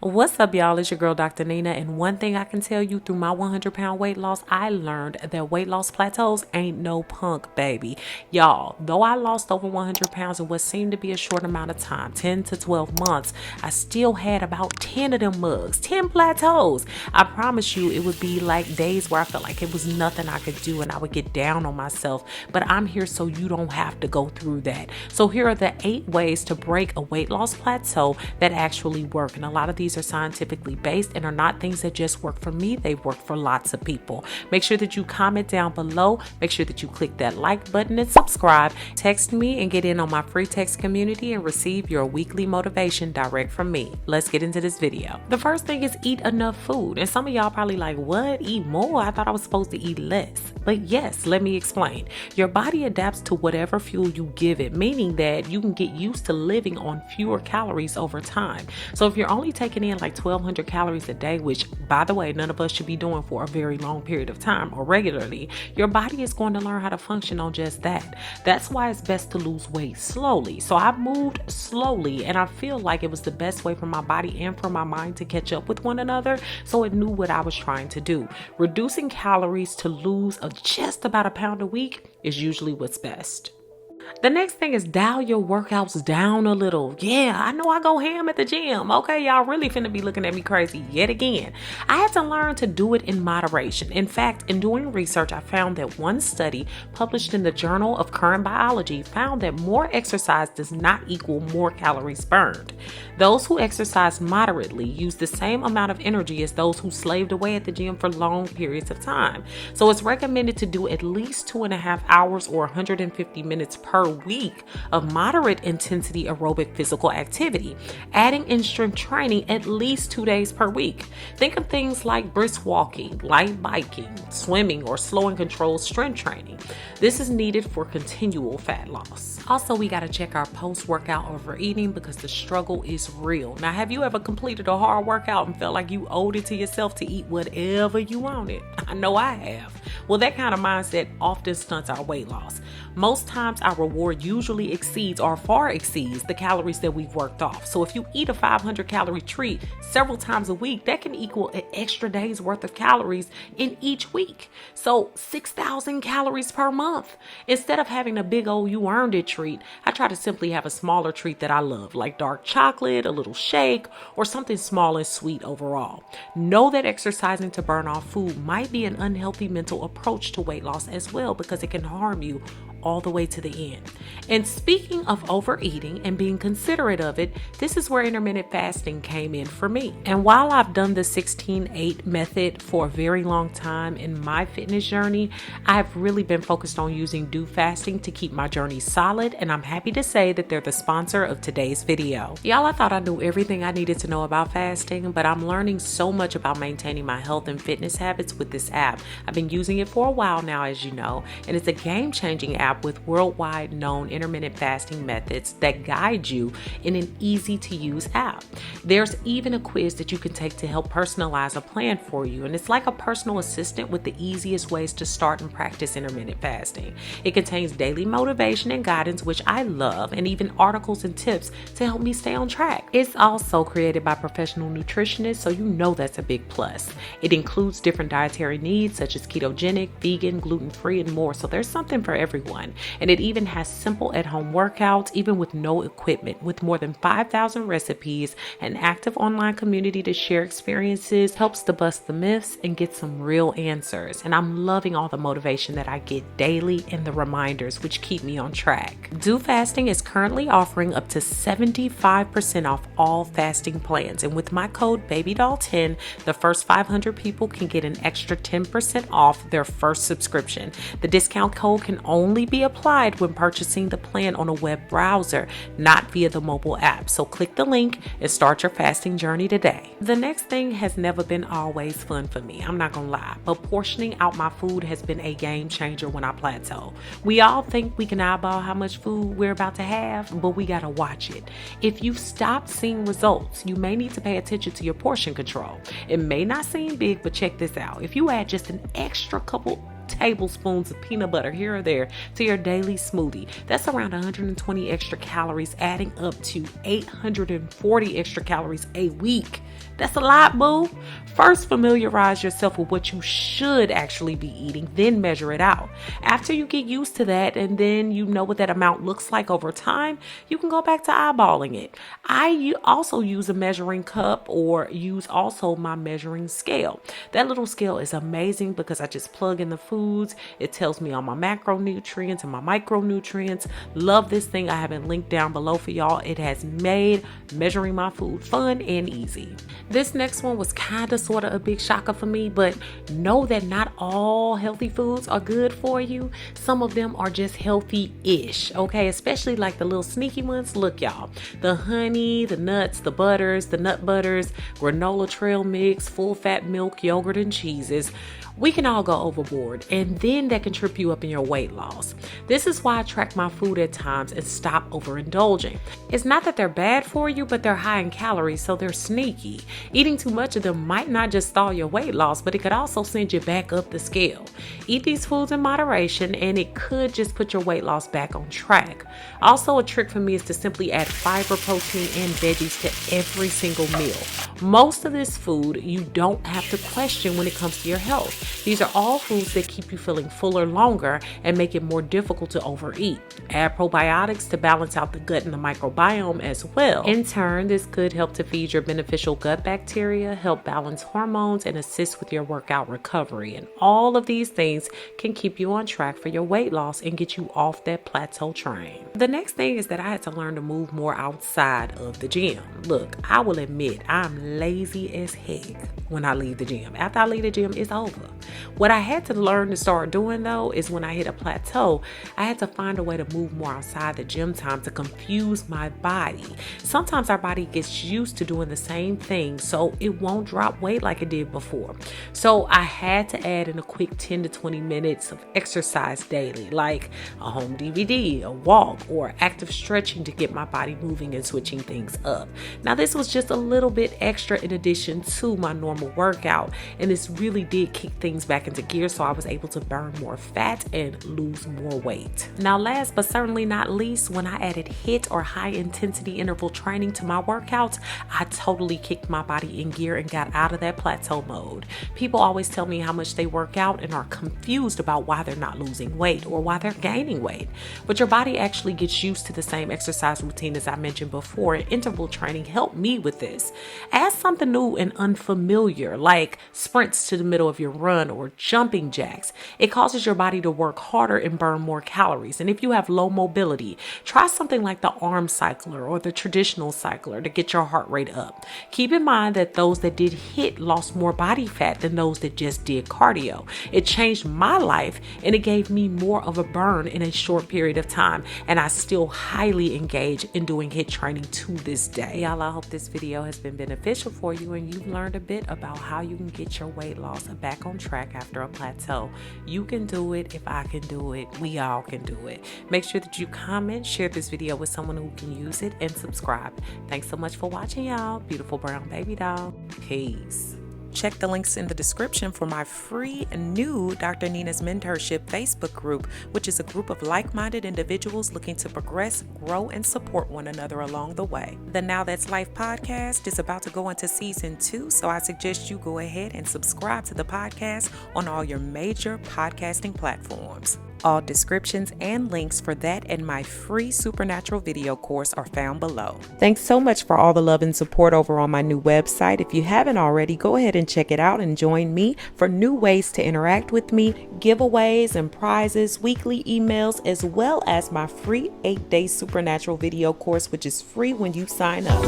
What's up, y'all? It's your girl, Dr. Nina, and one thing I can tell you through my 100-pound weight loss, I learned that weight loss plateaus ain't no punk, baby. Y'all, though I lost over 100 pounds in what seemed to be a short amount of time, 10 to 12 months, I still had about 10 of them mugs, 10 plateaus. I promise you, it would be like days where I felt like it was nothing I could do and I would get down on myself, but I'm here so you don't have to go through that. So here are the 8 ways to break a weight loss plateau that actually work, and a lot of these are scientifically based and are not things that just work for me. They work for lots of people. Make sure that you comment down below. Make sure that you click that like button and subscribe. Text me and get in on my free text community and receive your weekly motivation direct from me. Let's get into this video. The first thing is eat enough food. And some of y'all probably like, what? Eat more? I thought I was supposed to eat less. But yes, let me explain. Your body adapts to whatever fuel you give it, meaning that you can get used to living on fewer calories over time. So if you're only taking in like 1,200 calories a day, which by the way, none of us should be doing for a very long period of time or regularly, your body is going to learn how to function on just that. That's why it's best to lose weight slowly. So I've moved slowly and I feel like it was the best way for my body and for my mind to catch up with one another, so it knew what I was trying to do. Reducing calories to lose just about a pound a week is usually what's best. The next thing is dial your workouts down a little. Yeah, I know I go ham at the gym. Okay, y'all really finna be looking at me crazy yet again. I had to learn to do it in moderation. In fact, in doing research, I found that one study published in the Journal of Current Biology found that more exercise does not equal more calories burned. Those who exercise moderately use the same amount of energy as those who slaved away at the gym for long periods of time. So it's recommended to do at least 2.5 hours or 150 minutes per week of moderate intensity aerobic physical activity, adding in strength training at least 2 days per week. Think of things like brisk walking, light biking, swimming, or slow and controlled strength training. This is needed for continual fat loss. Also, we got to check our post-workout overeating because the struggle is real. Now, have you ever completed a hard workout and felt like you owed it to yourself to eat whatever you wanted? I know I have. Well, that kind of mindset often stunts our weight loss. Most times our reward usually exceeds or far exceeds the calories that we've worked off. So if you eat a 500 calorie treat several times a week, that can equal an extra day's worth of calories in each week. So 6,000 calories per month. Instead of having a big old you earned it treat, I try to simply have a smaller treat that I love, like dark chocolate, a little shake, or something small and sweet overall. Know that exercising to burn off food might be an unhealthy mental approach to weight loss as well, because it can harm you all the way to the end. And speaking of overeating and being considerate of it, this is where intermittent fasting came in for me. And while I've done the 16-8 method for a very long time in my fitness journey, I've really been focused on using DoFasting to keep my journey solid, and I'm happy to say that they're the sponsor of today's video. Y'all, I thought I knew everything I needed to know about fasting, but I'm learning so much about maintaining my health and fitness habits with this app. I've been using it for a while now, as you know, and it's a game-changing app with worldwide known intermittent fasting methods that guide you in an easy to use app. There's even a quiz that you can take to help personalize a plan for you, and it's like a personal assistant with the easiest ways to start and practice intermittent fasting. It contains daily motivation and guidance, which I love, and even articles and tips to help me stay on track. It's also created by professional nutritionists, so you know that's a big plus. It includes different dietary needs such as ketogenic, vegan, gluten-free, and more, so there's something for everyone. And it even has simple at-home workouts, even with no equipment, with more than 5,000 recipes, an active online community to share experiences, helps to bust the myths and get some real answers. And I'm loving all the motivation that I get daily and the reminders which keep me on track. DoFasting is currently offering up to 75% off all fasting plans. And with my code BabyDol10, the first 500 people can get an extra 10% off their first subscription. The discount code can only be applied when purchasing the plan on a web browser, not via the mobile app. So click the link and start your fasting journey today. The next thing has never been always fun for me, I'm not gonna lie, but portioning out my food has been a game changer when I plateau. We all think we can eyeball how much food we're about to have, but we gotta watch it. If you've stopped seeing results, you may need to pay attention to your portion control. It may not seem big, but check this out. If you add just an extra couple tablespoons of peanut butter here or there to your daily smoothie. That's around 120 extra calories, adding up to 840 extra calories a week. That's a lot, boo. First, familiarize yourself with what you should actually be eating, then measure it out. After you get used to that and then you know what that amount looks like over time, you can go back to eyeballing it. I also use a measuring cup or use also my measuring scale. That little scale is amazing because I just plug in the foods. It tells me all my macronutrients and my micronutrients. Love this thing. I have it linked down below for y'all. It has made measuring my food fun and easy. This next one was kind of sort of a big shocker for me, but know that not all healthy foods are good for you. Some of them are just healthy-ish, okay? Especially like the little sneaky ones. Look, y'all, the honey, the nuts, the butters, the nut butters, granola trail mix, full fat milk, yogurt, and cheeses. We can all go overboard, and then that can trip you up in your weight loss. This is why I track my food at times and stop overindulging. It's not that they're bad for you, but they're high in calories, so they're sneaky. Eating too much of them might not just stall your weight loss, but it could also send you back up the scale. Eat these foods in moderation, and it could just put your weight loss back on track. Also, a trick for me is to simply add fiber, protein, and veggies to every single meal. Most of this food you don't have to question when it comes to your health. These are all foods that keep you feeling fuller longer and make it more difficult to overeat. Add probiotics to balance out the gut and the microbiome as well. In turn, this could help to feed your beneficial gut bacteria, help balance hormones, and assist with your workout recovery. And all of these things can keep you on track for your weight loss and get you off that plateau train. The next thing is that I had to learn to move more outside of the gym. Look, I will admit I'm lazy as heck when I leave the gym. After I leave the gym, it's over. What I had to learn to start doing though is when I hit a plateau, I had to find a way to move more outside the gym time to confuse my body. Sometimes our body gets used to doing the same thing, so it won't drop weight like it did before. So I had to add in a quick 10 to 20 minutes of exercise daily, like a home DVD, a walk, or active stretching to get my body moving and switching things up. Now this was just a little bit extra in addition to my normal workout, and this really did kick things back into gear, so I was able to burn more fat and lose more weight. Now last but certainly not least, when I added HIIT or high intensity interval training to my workouts, I totally kicked my body in gear and got out of that plateau mode. People always tell me how much they work out and are confused about why they're not losing weight or why they're gaining weight. But your body actually gets used to the same exercise routine as I mentioned before, and interval training helped me with this. Add something new and unfamiliar like sprints to the middle of your run or jumping jacks. It causes your body to work harder and burn more calories. And if you have low mobility, try something like the arm cycler or the traditional cycler to get your heart rate up. Keep in mind that those that did HIIT lost more body fat than those that just did cardio. It changed my life and it gave me more of a burn in a short period of time, and I still highly engage in doing HIIT training to this day. Y'all, I hope this video has been beneficial for you and you've learned a bit about how you can get your weight loss back on track after a plateau. You can do it. If I can do it, we all can do it. Make sure that you comment, share this video with someone who can use it, and subscribe. Thanks so much for watching, y'all. Beautiful brown baby doll. Peace. Check the links in the description for my free new Dr. Nina's Mentorship Facebook group, which is a group of like-minded individuals looking to progress, grow, and support one another along the way. The Now That's Life podcast is about to go into season 2, so I suggest you go ahead and subscribe to the podcast on all your major podcasting platforms. All descriptions and links for that and my free supernatural video course are found below. Thanks so much for all the love and support over on my new website. If you haven't already, go ahead and check it out and join me for new ways to interact with me, giveaways and prizes, weekly emails, as well as my free 8-day supernatural video course, which is free when you sign up.